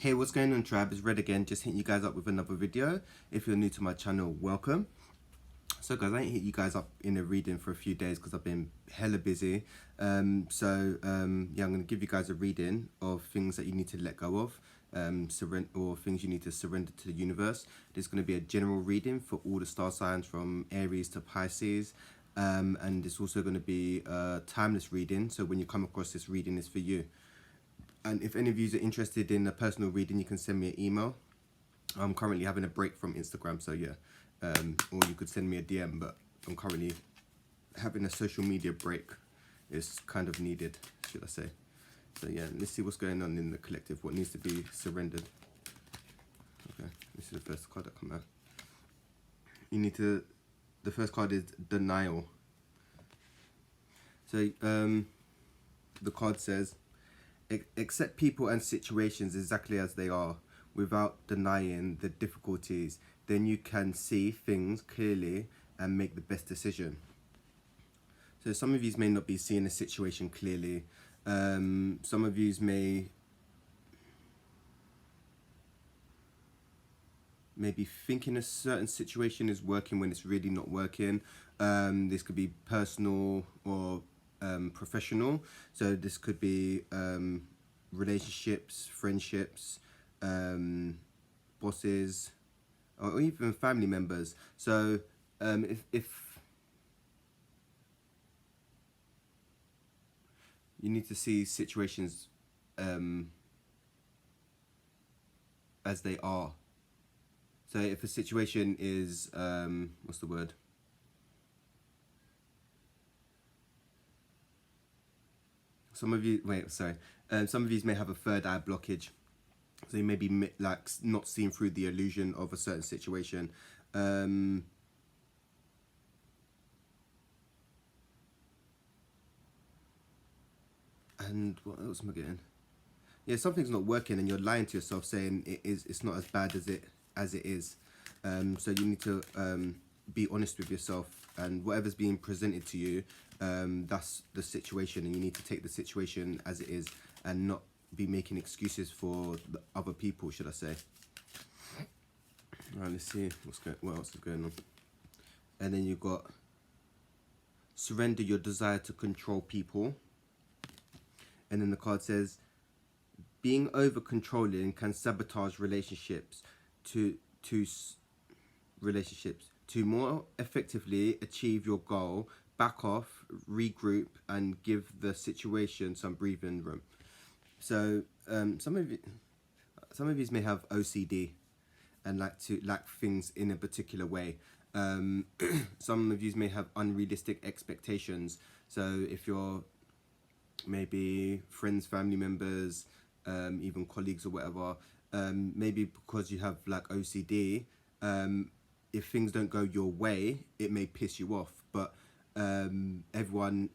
Hey, what's going on, tribe? It's Red again, just hitting you guys up with another video. If you're new to my channel, welcome. So guys, I ain't hit you guys up in a reading for a few days because I've been hella busy. Yeah, I'm going to give you guys a reading of things that you need to let go of, or things you need to surrender to the universe. There's going to be a general reading for all the star signs from Aries to Pisces. And it's also going to be a timeless reading, so when you come across this reading, it's for you. And if any of you are interested in a personal reading, you can send me an email. I'm currently having a break from Instagram, so yeah. Or you could send me a DM, but I'm currently having a social media break. It's kind of needed, should I say. So yeah, let's see what's going on in the collective, what needs to be surrendered. Okay, this is the first card that come out. You need to, the first card is denial. So the card says, accept people and situations exactly as they are without denying the difficulties. Then you can see things clearly and make the best decision. So some of you may not be seeing a situation clearly. Some of you may maybe thinking a certain situation is working when it's really not working. This could be personal or professional. So this could be relationships, friendships, bosses, or even family members. So if you need to see situations as they are. So if a situation is what's the word? Some of you, some of you may have a third eye blockage. So you may be like not seeing through the illusion of a certain situation. And what else am I getting? Yeah, something's not working and you're lying to yourself saying it's not as bad as it is. So you need to be honest with yourself, and whatever's being presented to you, that's the situation, and you need to take the situation as it is and not be making excuses for the other people, should I say. All right, let's see what else is going on. And then you've got surrender your desire to control people. And then the card says, being over controlling can sabotage relationships. To more effectively achieve your goal, back off, regroup, and give the situation some breathing room. So some of you may have OCD and like things in a particular way. Some of you may have unrealistic expectations. So if you're maybe friends, family members, even colleagues or whatever, maybe because you have like OCD, if things don't go your way, it may piss you off. But everyone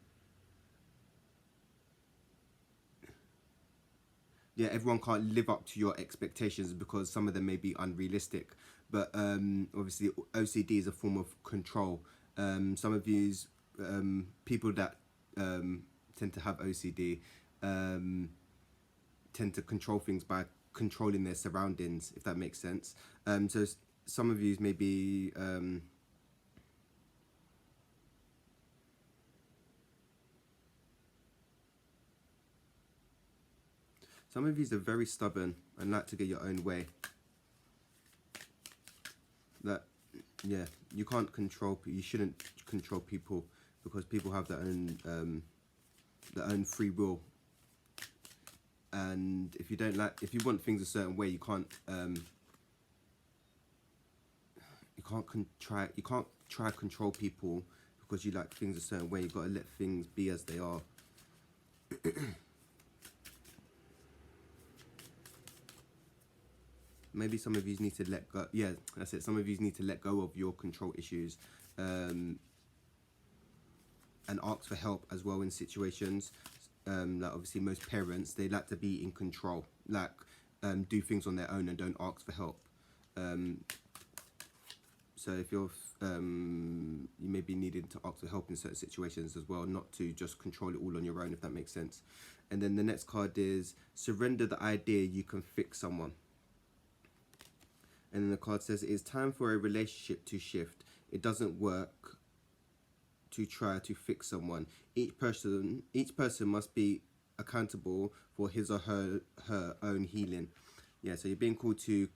can't live up to your expectations because some of them may be unrealistic. But obviously OCD is a form of control. Some of these people that tend to have OCD tend to control things by controlling their surroundings, if that makes sense. So some of you may be some of you are very stubborn and like to get your own way. That, yeah, you can't control, you shouldn't control people because people have their own free will. And if you want things a certain way, you can't try to control people because you like things a certain way. You've got to let things be as they are. Maybe some of you need to let go. Yeah, that's it. Some of you need to let go of your control issues and ask for help as well in situations. Like obviously most parents, they like to be in control, like do things on their own and don't ask for help. So if you're you may be needing to ask for help in certain situations as well, not to just control it all on your own, if that makes sense. And then the next card is surrender the idea you can fix someone. And then the card says it's time for a relationship to shift. It doesn't work to try to fix someone. Each person must be accountable for his or her own healing. Yeah, so you're being called to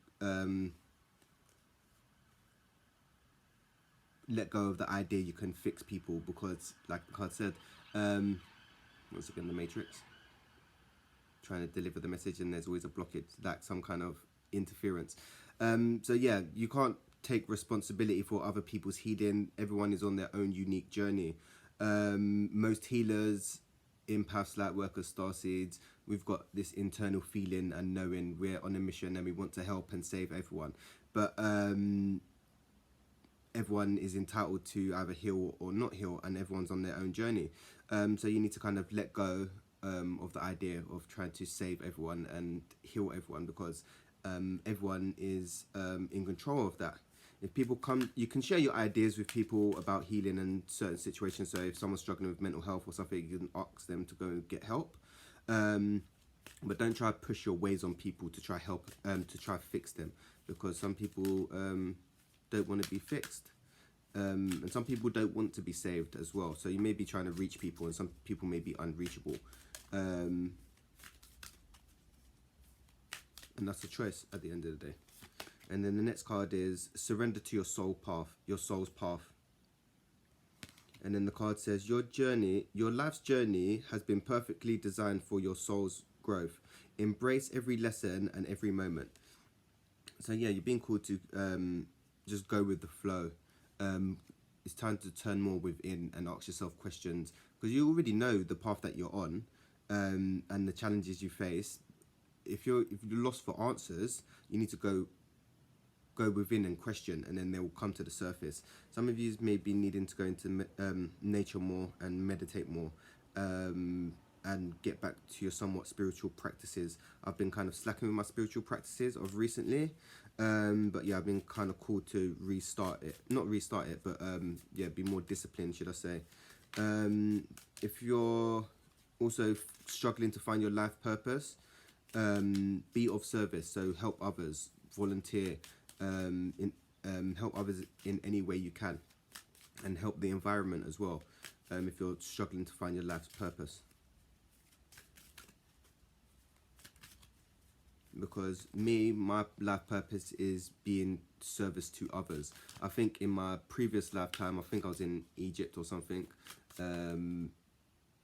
let go of the idea you can fix people, because like the card said, once again the Matrix, trying to deliver the message and there's always a blockage, like some kind of interference. So yeah, you can't take responsibility for other people's healing. Everyone is on their own unique journey. Most healers, empaths, light workers, starseeds, we've got this internal feeling and knowing we're on a mission and we want to help and save everyone. But everyone is entitled to either heal or not heal, and everyone's on their own journey. So you need to kind of let go of the idea of trying to save everyone and heal everyone, because everyone is in control of that. If people come, you can share your ideas with people about healing and certain situations. So if someone's struggling with mental health or something, you can ask them to go and get help. But don't try to push your ways on people to try help, to try fix them, because some people don't want to be fixed. And some people don't want to be saved as well. So you may be trying to reach people and some people may be unreachable. And that's a choice at the end of the day. And then the next card is surrender to your soul path, your soul's path. And then the card says your life's journey has been perfectly designed for your soul's growth. Embrace every lesson and every moment. So yeah, you're being called to just go with the flow. It's time to turn more within and ask yourself questions, because you already know the path that you're on, and the challenges you face. If you're lost for answers, you need to go within and question, and then they will come to the surface. Some of you may be needing to go into nature more and meditate more, and get back to your somewhat spiritual practices. I've been kind of slacking with my spiritual practices of recently, but yeah, I've been kind of called to not restart it, but yeah, be more disciplined, should I say. If you're also struggling to find your life purpose, be of service. So help others, volunteer, help others in any way you can, and help the environment as well, if you're struggling to find your life's purpose. Because my life purpose is being service to others. I think in my previous lifetime, I think I was in Egypt or something,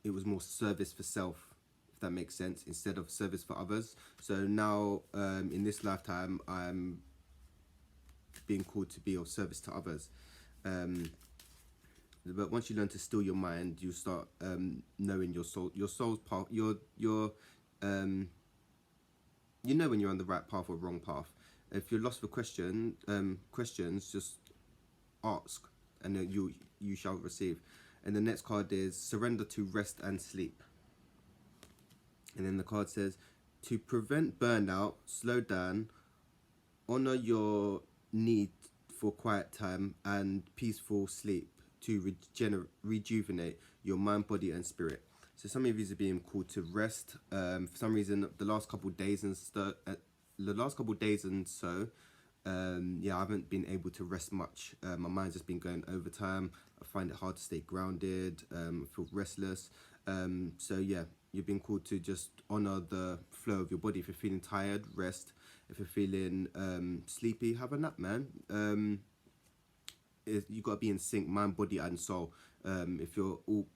it was more service for self, if that makes sense, instead of service for others. So now, in this lifetime, I'm being called to be of service to others. But once you learn to still your mind, you start knowing your soul's path, you know when you're on the right path or wrong path. If you're lost for questions, just ask, and you shall receive. And the next card is surrender to rest and sleep. And then the card says to prevent burnout, slow down, honor your need for quiet time and peaceful sleep to rejuvenate your mind, body, and spirit. So some of you are being called to rest. For some reason, the last couple of days and so, yeah, I haven't been able to rest much. My mind's just been going overtime. I find it hard to stay grounded. I feel restless. So yeah, you've been called to just honor the flow of your body. If you're feeling tired, rest. If you're feeling sleepy, have a nap, man. You got to be in sync, mind, body, and soul. If you're all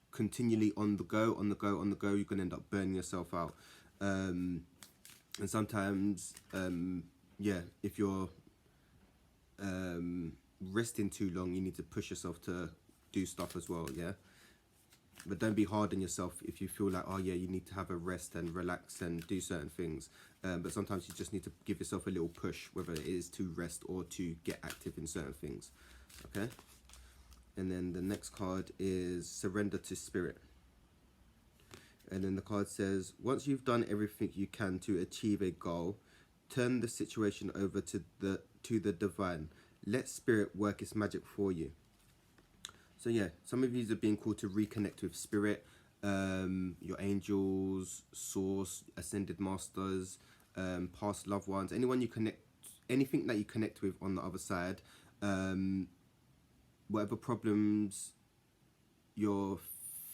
continually on the go, you're gonna end up burning yourself out. And sometimes, yeah, if you're resting too long, you need to push yourself to do stuff as well. Yeah, but don't be hard on yourself if you feel like, oh yeah, you need to have a rest and relax and do certain things. But sometimes you just need to give yourself a little push, whether it is to rest or to get active in certain things. Okay. And then the next card is surrender to spirit. And then the card says, once you've done everything you can to achieve a goal, turn the situation over to the divine. let spirit work its magic for you. So yeah, some of you are being called to reconnect with spirit, your angels, source, ascended masters, past loved ones, anyone you connect, anything that you connect with on the other side, whatever problems you're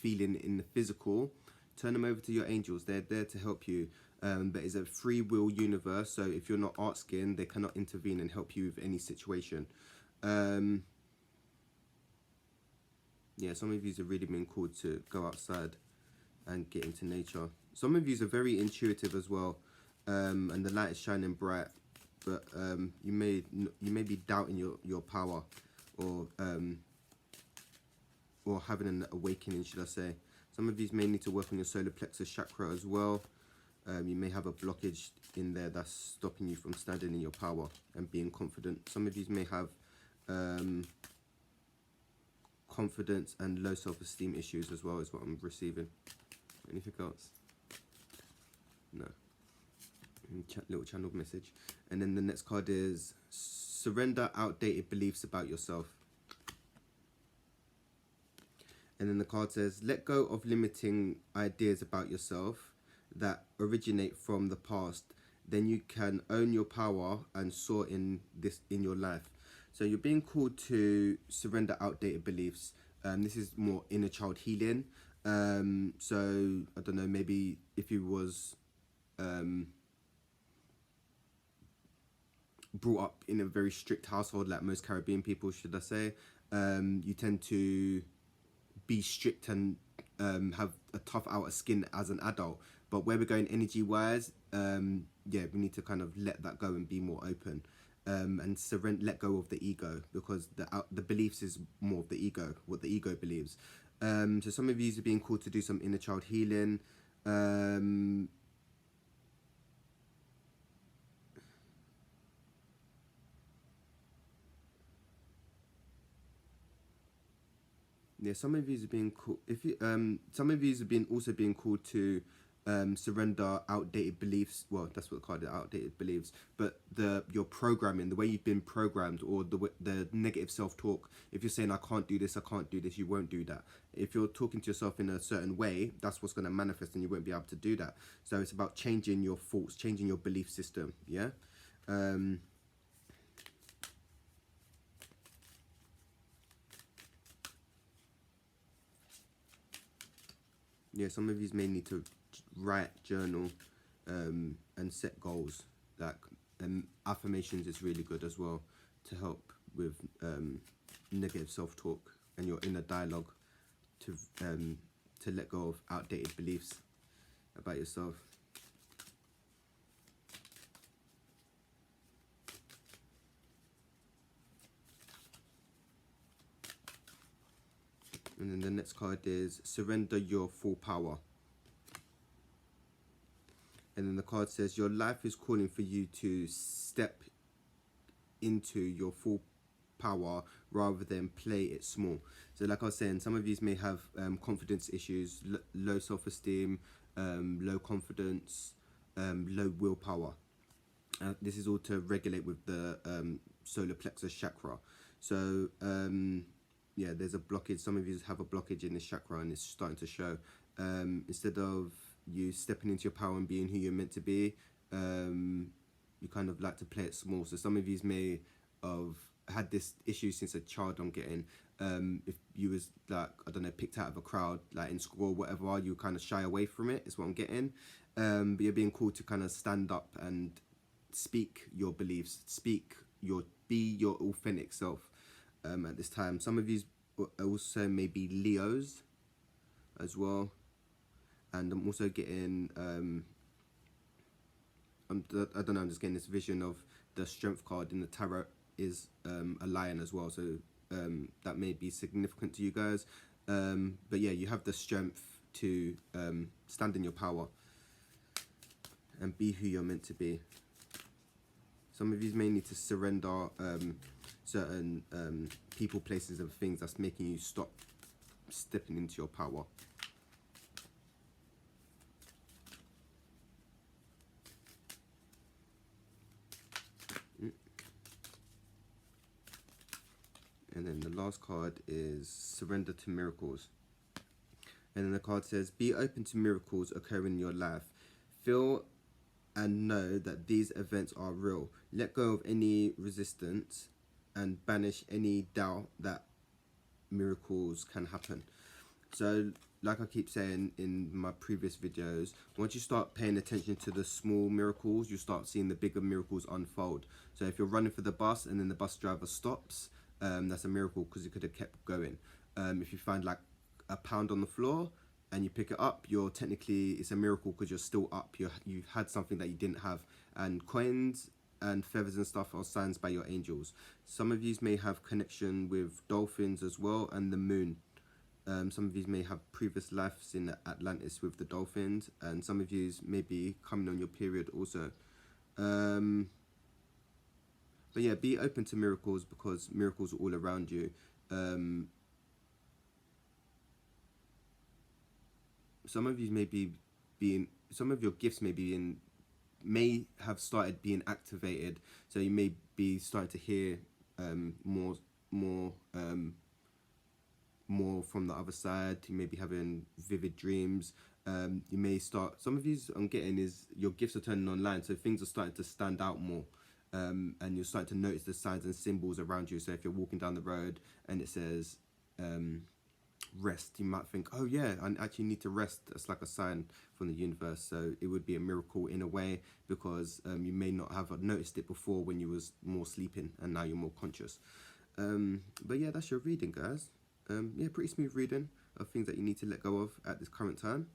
feeling in the physical, turn them over to your angels. They're there to help you. But it's a free will universe, so if you're not asking, they cannot intervene and help you with any situation. Yeah, some of you are really being called to go outside and get into nature. Some of you are very intuitive as well, and the light is shining bright, but you may be doubting your power, or having an awakening, should I say. Some of you may need to work on your solar plexus chakra as well. You may have a blockage in there that's stopping you from standing in your power and being confident. Some of you may have confidence and low self-esteem issues as well, is what I'm receiving. Anything else? No. Little channel message. And then the next card is surrender outdated beliefs about yourself. And then the card says, let go of limiting ideas about yourself that originate from the past. Then you can own your power and soar in your life. So you're being called to surrender outdated beliefs. This is more inner child healing. So I don't know, maybe if you was brought up in a very strict household, like most Caribbean people, should I say, you tend to be strict and have a tough outer skin as an adult. But where we're going energy wise, yeah, we need to kind of let that go and be more open, and let go of the ego, because the beliefs is more of the ego, what the ego believes. So some of you are being called to do some inner child healing. Yeah, some of you are being called. Some of you are also being called to surrender outdated beliefs. Well, that's what they call it, outdated beliefs. But your programming, the way you've been programmed, or the negative self-talk. If you're saying I can't do this, you won't do that. If you're talking to yourself in a certain way, that's what's going to manifest, and you won't be able to do that. So it's about changing your thoughts, changing your belief system. Yeah. Yeah, some of you may need to write, journal, and set goals. Like affirmations is really good as well to help with negative self-talk and your inner dialogue, to let go of outdated beliefs about yourself. And then the next card is surrender your full power. And then the card says your life is calling for you to step into your full power rather than play it small. So like I was saying, some of you may have confidence issues, low self-esteem, low confidence, low willpower. This is all to regulate with the solar plexus chakra. So yeah, there's a blockage. Some of you have a blockage in this chakra, and it's starting to show. Instead of you stepping into your power and being who you're meant to be, you kind of like to play it small. So some of you may have had this issue since a child. I'm getting, if you was like, I don't know, picked out of a crowd, like in school or whatever, you kind of shy away from it, is what I'm getting. But you're being called to kind of stand up and speak your beliefs, be your authentic self at this time. Some of you also may be Leos as well. And I'm also getting, I don't know, I'm just getting this vision of the strength card in the tarot is a lion as well. So that may be significant to you guys. But yeah, you have the strength to stand in your power and be who you're meant to be. Some of you may need to surrender certain people, places, and things that's making you stop stepping into your power. last card is Surrender to Miracles. And then the card says, be open to miracles occurring in your life. Feel and know that these events are real. Let go of any resistance and banish any doubt that miracles can happen. So, like I keep saying in my previous videos, once you start paying attention to the small miracles, you start seeing the bigger miracles unfold. So if you're running for the bus and then the bus driver stops, that's a miracle because it could have kept going. If you find like £1 on the floor and you pick it up, it's a miracle because you're still up. You've had something that you didn't have. And coins and feathers and stuff are signs by your angels. Some of you may have connection with dolphins as well, and the moon. Some of you may have previous lives in Atlantis with the dolphins, and some of you may be coming on your period also. But yeah, be open to miracles because miracles are all around you. Some of you some of your gifts may have started being activated, so you may be starting to hear more from the other side. You may be having vivid dreams. You may start, some of you I'm getting is your gifts are turning online, so things are starting to stand out more, and you're starting to notice the signs and symbols around you. So if you're walking down the road and it says rest, you might think, oh yeah, I actually need to rest. That's like a sign from the universe. So it would be a miracle in a way, because you may not have noticed it before when you was more sleeping, and now you're more conscious. But yeah, that's your reading, guys. Yeah, pretty smooth reading of things that you need to let go of at this current time.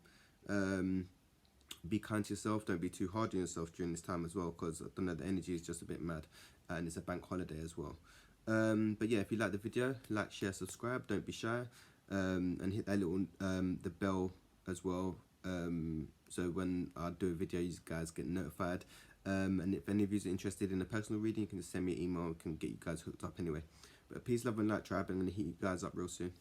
Be kind to yourself. Don't be too hard on yourself during this time as well, because I don't know, the energy is just a bit mad, and it's a bank holiday as well. But yeah, if you like the video, like, share, subscribe. Don't be shy, and hit that little the bell as well. So when I do a video, you guys get notified. And if any of you are interested in a personal reading, you can just send me an email. I can get you guys hooked up anyway. But peace, love, and light, tribe. I'm going to hit you guys up real soon.